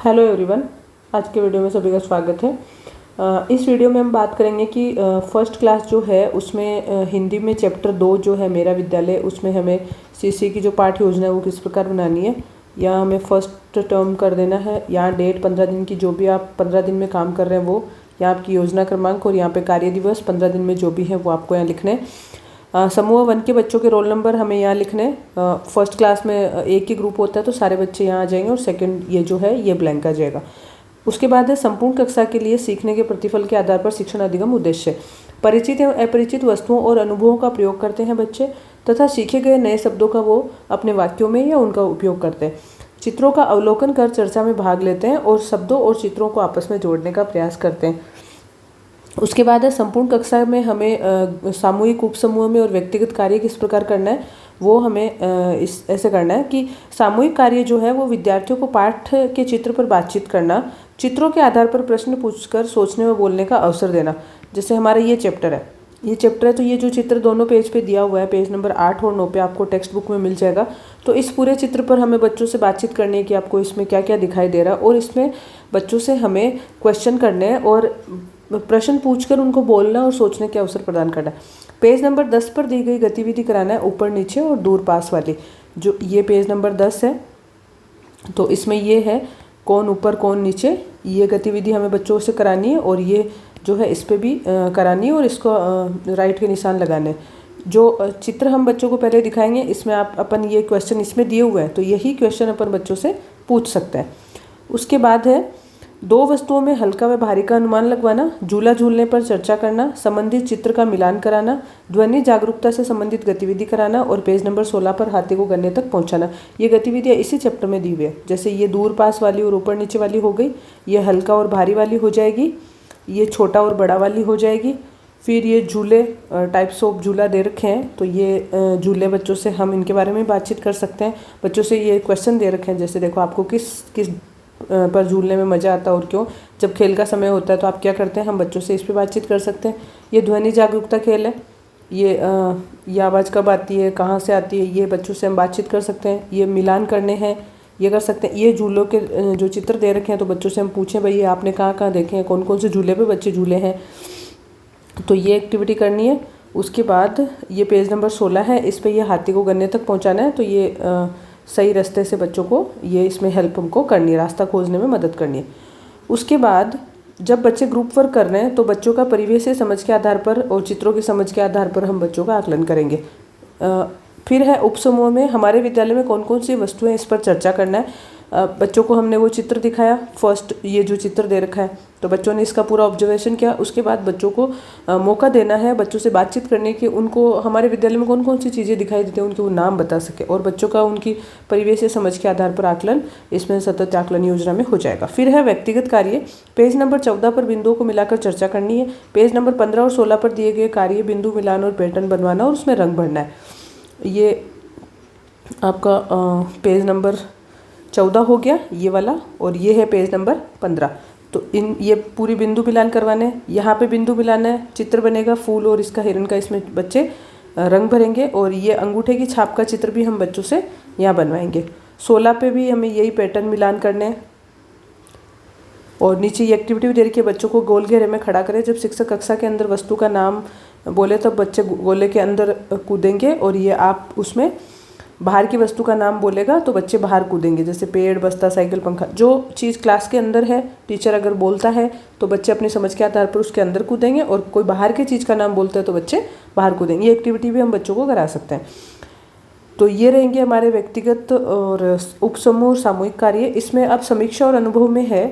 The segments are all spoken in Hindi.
हेलो एवरीवन, आज के वीडियो में सभी का स्वागत है। इस वीडियो में हम बात करेंगे कि फर्स्ट क्लास जो है उसमें हिंदी में चैप्टर 2 जो है मेरा विद्यालय, उसमें हमें सीसी की जो पाठ्य योजना है वो किस प्रकार बनानी है। यहाँ हमें फर्स्ट टर्म कर देना है। यहाँ डेट 15 दिन की, जो भी आप 15 दिन में काम कर रहे हैं वो, यहाँ आपकी योजना क्रमांक और यहाँ पे कार्य दिवस 15 दिन में जो भी है वो आपको यहाँ लिखने हैं। समूह 1 के बच्चों के रोल नंबर हमें यहाँ लिखने हैं। फर्स्ट क्लास में एक ही ग्रुप होता है तो सारे बच्चे यहाँ आ जाएंगे और सेकंड ये जो है ये ब्लैंक आ जाएगा। उसके बाद है संपूर्ण कक्षा के लिए सीखने के प्रतिफल के आधार पर शिक्षण अधिगम उद्देश्य। परिचित एवं अपरिचित वस्तुओं और अनुभवों का प्रयोग करते हैं बच्चे तथा सीखे गए नए शब्दों का वो अपने वाक्यों में या उनका उपयोग करते हैं। चित्रों का अवलोकन कर चर्चा में भाग लेते हैं और शब्दों और चित्रों को आपस में जोड़ने का प्रयास करते हैं। उसके बाद है संपूर्ण कक्षा में हमें सामूहिक उपसमूह में और व्यक्तिगत कार्य किस प्रकार करना है वो हमें इस ऐसे करना है कि सामूहिक कार्य जो है वो विद्यार्थियों को पाठ के चित्र पर बातचीत करना, चित्रों के आधार पर प्रश्न पूछकर सोचने व बोलने का अवसर देना। जैसे हमारा ये चैप्टर है तो ये जो चित्र दोनों पेज पे दिया हुआ है, पेज नंबर 8 और 9 पे आपको टेक्स्ट बुक में मिल जाएगा। तो इस पूरे चित्र पर हमें बच्चों से बातचीत करनी है कि आपको इसमें क्या क्या दिखाई दे रहा है, और इसमें बच्चों से हमें क्वेश्चन करने हैं और प्रश्न पूछकर उनको बोलना और सोचने के अवसर प्रदान करना है। पेज नंबर 10 पर दी गई गतिविधि कराना है, ऊपर नीचे और दूर पास वाली। जो ये पेज नंबर 10 है तो इसमें ये है कौन ऊपर कौन नीचे, ये गतिविधि हमें बच्चों से करानी है और ये जो है इस पर भी करानी है और इसको राइट के निशान लगाने। जो चित्र हम बच्चों को पहले दिखाएंगे इसमें अपन ये क्वेश्चन इसमें दिए हुए हैं तो यही क्वेश्चन अपन बच्चों से पूछ सकते हैं। उसके बाद है 2 वस्तुओं में हल्का व भारी का अनुमान लगवाना, झूला झूलने पर चर्चा करना, संबंधित चित्र का मिलान कराना, ध्वनि जागरूकता से संबंधित गतिविधि कराना और पेज नंबर 16 पर हाथी को गन्ने तक पहुंचाना। ये गतिविधियाँ इसी चैप्टर में दी हुई है। जैसे ये दूर पास वाली और ऊपर नीचे वाली हो गई, ये हल्का और भारी वाली हो जाएगी, ये छोटा और बड़ा वाली हो जाएगी। फिर ये झूले टाइप्स ऑफ झूला दे रखे हैं तो ये झूले बच्चों से हम इनके बारे में बातचीत कर सकते हैं। बच्चों से ये क्वेश्चन दे रखे हैं, जैसे देखो आपको किस किस पर झूलने में मज़ा आता है और क्यों। जब खेल का समय होता है तो आप क्या करते हैं, हम बच्चों से इस पे बातचीत कर सकते हैं। ये ध्वनि जागरूकता खेल है, ये आवाज़ कब आती है, कहाँ से आती है, ये बच्चों से हम बातचीत कर सकते हैं। ये मिलान करने हैं, ये कर सकते हैं। ये झूलों के जो चित्र दे रखे हैं तो बच्चों से हम पूछें भाई ये आपने कहाँ कहाँ देखे हैं, कौन कौन से झूले पे बच्चे झूले हैं, तो ये एक्टिविटी करनी है। उसके बाद ये पेज नंबर 16 है, इस पर ये हाथी को गन्ने तक पहुँचाना है तो ये सही रास्ते से बच्चों को ये इसमें हेल्प हमको करनी है, रास्ता खोजने में मदद करनी है। उसके बाद जब बच्चे ग्रुप वर्क कर रहे हैं तो बच्चों का परिवेश से समझ के आधार पर और चित्रों की समझ के आधार पर हम बच्चों का आकलन करेंगे। फिर है उपसमूह में हमारे विद्यालय में कौन कौन सी वस्तुएं, इस पर चर्चा करना है। बच्चों को हमने वो चित्र दिखाया, फर्स्ट ये जो चित्र दे रखा है तो बच्चों ने इसका पूरा ऑब्जर्वेशन किया। उसके बाद बच्चों को मौका देना है बच्चों से बातचीत करने की, उनको हमारे विद्यालय में कौन कौन सी चीज़ें दिखाई देती हैं उनके वो नाम बता सके, और बच्चों का उनकी परिवेश से समझ के आधार पर आकलन इसमें सतत आकलन योजना में हो जाएगा। फिर है व्यक्तिगत कार्य, पेज नंबर 14 पर बिंदुओं को मिलाकर चर्चा करनी है। पेज नंबर 15 और 16 पर दिए गए कार्य बिंदु मिलान और पैटर्न बनवाना और उसमें रंग भरना है। ये आपका पेज नंबर 14 हो गया ये वाला, और ये है पेज नंबर 15। तो ये पूरी बिंदु मिलान करवाने हैं। यहाँ पे बिंदु मिलाना है, चित्र बनेगा फूल और इसका हिरण का, इसमें बच्चे रंग भरेंगे और ये अंगूठे की छाप का चित्र भी हम बच्चों से यहाँ बनवाएंगे। 16 पे भी हमें यही पैटर्न मिलान करने हैं। और नीचे ये एक्टिविटी भी दे रखी है, बच्चों को गोल घेरे में खड़ा करें। जब शिक्षक कक्षा के अंदर वस्तु का नाम बोले तब बच्चे गोले के अंदर कूदेंगे, और ये आप उसमें बाहर की वस्तु का नाम बोलेगा तो बच्चे बाहर कूदेंगे। जैसे पेड़, बस्ता, साइकिल, पंखा, जो चीज़ क्लास के अंदर है टीचर अगर बोलता है तो बच्चे अपनी समझ के आधार पर उसके अंदर कूदेंगे, और कोई बाहर की चीज़ का नाम बोलता है तो बच्चे बाहर कूदेंगे। ये एक्टिविटी भी हम बच्चों को करा सकते हैं। तो ये रहेंगे हमारे व्यक्तिगत और उपसमूह और सामूहिक कार्य। इसमें अब समीक्षा और अनुभव में है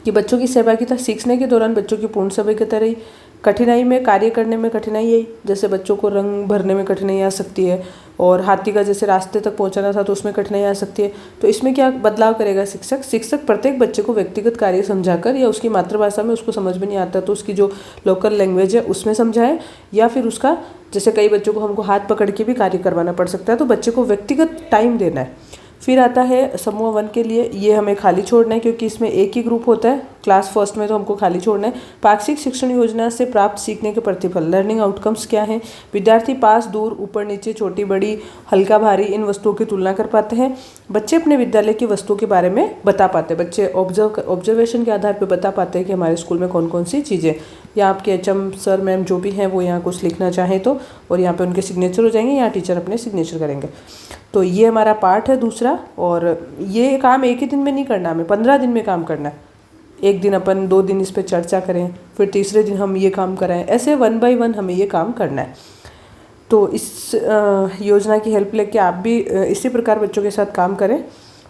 कि बच्चों की सहभागिता सीखने के दौरान बच्चों की पूर्ण सहभागिता रही। कठिनाई में कार्य करने में कठिनाई आई, जैसे बच्चों को रंग भरने में कठिनाई आ सकती है, और हाथी का जैसे रास्ते तक पहुंचाना था तो उसमें कठिनाई आ सकती है। तो इसमें क्या बदलाव करेगा शिक्षक प्रत्येक बच्चे को व्यक्तिगत कार्य समझाकर, या उसकी मातृभाषा में उसको समझ में नहीं आता तो उसकी जो लोकल लैंग्वेज है उसमें समझाए, या फिर उसका जैसे कई बच्चों को हमको हाथ पकड़ के भी कार्य करवाना पड़ सकता है तो बच्चे को व्यक्तिगत टाइम देना है। फिर आता है समूह 1 के लिए, ये हमें खाली छोड़ना है क्योंकि इसमें एक ही ग्रुप होता है क्लास फर्स्ट में तो हमको खाली छोड़ना है। पाक्षिक शिक्षण योजना से प्राप्त सीखने के प्रतिफल, लर्निंग आउटकम्स क्या हैं। विद्यार्थी पास, दूर, ऊपर नीचे, छोटी बड़ी, हल्का भारी इन वस्तुओं की तुलना कर पाते हैं। बच्चे अपने विद्यालय की वस्तुओं के बारे में बता पाते हैं। बच्चे ऑब्जर्वेशन के आधार पर बता पाते हैं कि हमारे स्कूल में कौन कौन सी चीज़ें, या आपके एचएम सर मैम जो भी हैं वो यहाँ कुछ लिखना चाहें तो, और यहाँ पे उनके सिग्नेचर हो जाएंगे, यहाँ टीचर अपने सिग्नेचर करेंगे। तो ये हमारा पार्ट है दूसरा। और ये काम एक ही दिन में नहीं करना, हमें 15 दिन में काम करना है। एक दिन अपन 2 दिन इस पर चर्चा करें, फिर तीसरे दिन हम ये काम कराएं, ऐसे 1 बाय 1 हमें ये काम करना है। तो इस योजना की हेल्प लेके आप भी इसी प्रकार बच्चों के साथ काम करें।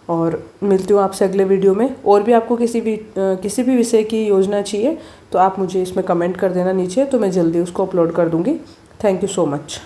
और मिलती हूँ आपसे अगले वीडियो में। और भी आपको किसी भी विषय की योजना चाहिए तो आप मुझे इसमें कमेंट कर देना नीचे, तो मैं जल्दी उसको अपलोड कर दूँगी। Thank you so much.